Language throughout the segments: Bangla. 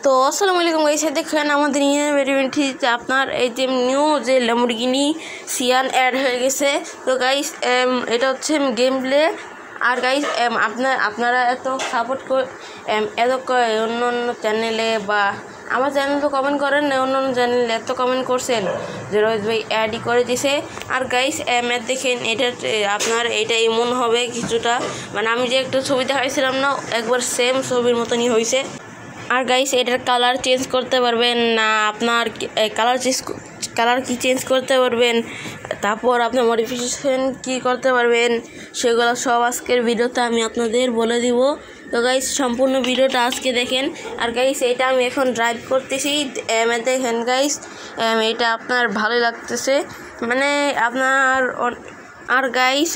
তো আসসালামু আলাইকুম গাইস, দেখেন আমাদের ইভেন্টটিতে আপনার এই যে নিউ যে ল্যাম্বরগিনি সিয়ান অ্যাড হয়ে গেছে। তো গাইস এটা হচ্ছে গেম প্লে। আর গাইস আপনারা এত সাপোর্ট এত অন্য অন্য চ্যানেলে বা আমার চ্যানেল তো কমেন্ট করেন না, অন্য অন্য চ্যানেলে এত কমেন্ট করছেন যে রোহিত ভাই অ্যাডই করে দিছে। আর গাইস দেখেন এটা আপনার এটা এমন হবে কিছুটা, মানে আমি যে একটা ছবি দেখাইছিলাম না, একবার সেম ছবির মতনই হয়েছে। আর গাইস এটার কালার চেঞ্জ করতে পারবেন না, আপনার কালার কি চেঞ্জ করতে পারবেন, তারপর আপনার মডিফিকেশন কি করতে পারবেন, সেগুলো সব আজকের ভিডিওতে আমি আপনাদের বলে দিব। তো গাইস সম্পূর্ণ ভিডিওটা আজকে দেখেন। আর গাইস এটা আমি এখন ড্রাইভ করতেছি, দেখেন গাইস এটা আপনার ভালোই লাগতেছে, মানে আপনার। আর গাইস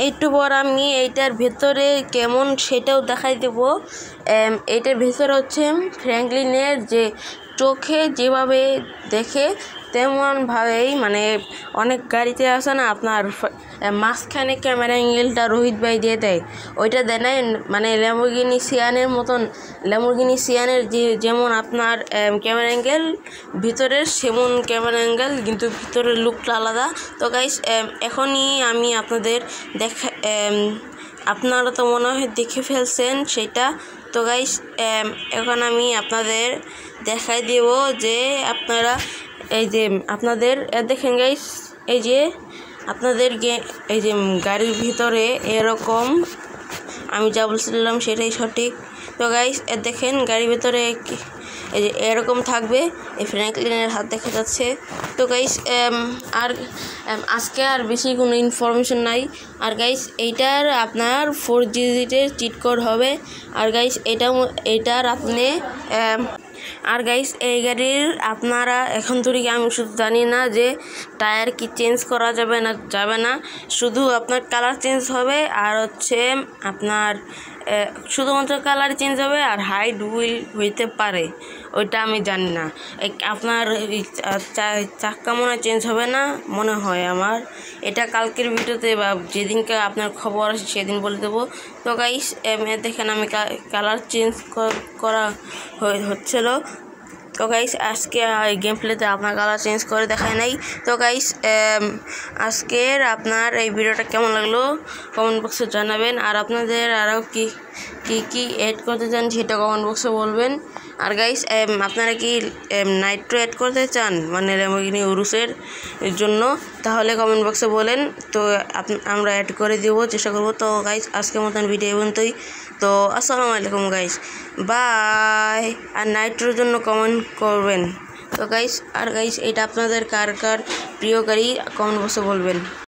একটু পর আমি এইটার ভেতরে কেমন সেটাও দেখাই দেব। এইটার ভেতরে হচ্ছে ফ্র্যাঙ্কলিনের যে চোখে যেভাবে দেখে তেমনভাবেই, মানে অনেক গাড়িতে আসে না আপনার মাঝখানে ক্যামেরা অ্যাঙ্গেলটা রোহিত ভাই দিয়ে দেয়, ওইটা দেয় না, মানে ল্যাম্বরগিনি সিয়ানের মতন। ল্যাম্বরগিনি সিয়ানের যেমন আপনার ক্যামেরা অ্যাঙ্গেল ভিতরের সেমন ক্যামেরা অ্যাঙ্গেল, কিন্তু ভিতরের লুকটা আলাদা। তো গাইস এখনই আমি আপনাদের আপনারা তো মনে হয় দেখে ফেলছেন সেটা। তো গাইস এখন আমি আপনাদের দেখাই দেব যে আপনারা এই যে আপনাদের দেখেন গাইস, এই যে আপনাদের এই যে গাড়ির ভিতরে এরকম আমি যা বলছিলাম সেটাই সঠিক। তো গাইস দেখেন গাড়ির ভিতরে এই যে এরকম থাকবে, এই ফ্র্যাঙ্কলিনের হাত দেখা যাচ্ছে। তো গাইস আর আজকে আর বেশি কোনো ইনফরমেশন নাই। আর গাইস এইটার আপনার 4 ডিজিটের চিট কোড হবে। আর গাইস এইটার আপনি আর গাইস এই গাড়ির আপনারা এখন থেকে আমি শুধু জানি না যে টায়ার কি চেঞ্জ করা যাবে না, শুধু আপনার কালার চেঞ্জ হবে। আর হচ্ছে আপনার শুধুমাত্র কালার চেঞ্জ হবে, আর হাইট হুইল হইতে পারে, ওইটা আমি জানি না। আপনার চাক্কা মনে চেঞ্জ হবে না মনে হয় আমার, এটা কালকের ভিডিওতে বা যেদিনকে আপনার খবর আসে সেদিন বলে দেবো। তো গাইস দেখেন আমি কালার চেঞ্জ করা হচ্ছিল। তো গাইস আজকে এই গেম প্লেতে আপনার কালার চেঞ্জ করে দেখায় নাই। তো গাইস আজকের আপনার এই ভিডিওটা কেমন লাগলো কমেন্ট বক্সে জানাবেন। আর আপনাদের আরও কি অ্যাড করতে চান সেটা কমেন্ট বক্সে বলবেন। আর গাইস আপনারা কি নাইট্রো অ্যাড করতে চান, মানে ল্যাম্বরগিনি উরুসের জন্য, তাহলে কমেন্ট বক্সে বলেন, তো আমরা অ্যাড করে দেব, চেষ্টা করবো। তো গাইস আজকের মতন ভিডিও পর্যন্তই। তো আসসালামু আলাইকুম গাইস, বাই। আর নাইট্রোর জন্য কমেন্ট করবেন। তো গাইস এটা আপনাদের কার প্রিয় গাড়ি কমেন্ট বক্সে বলবেন।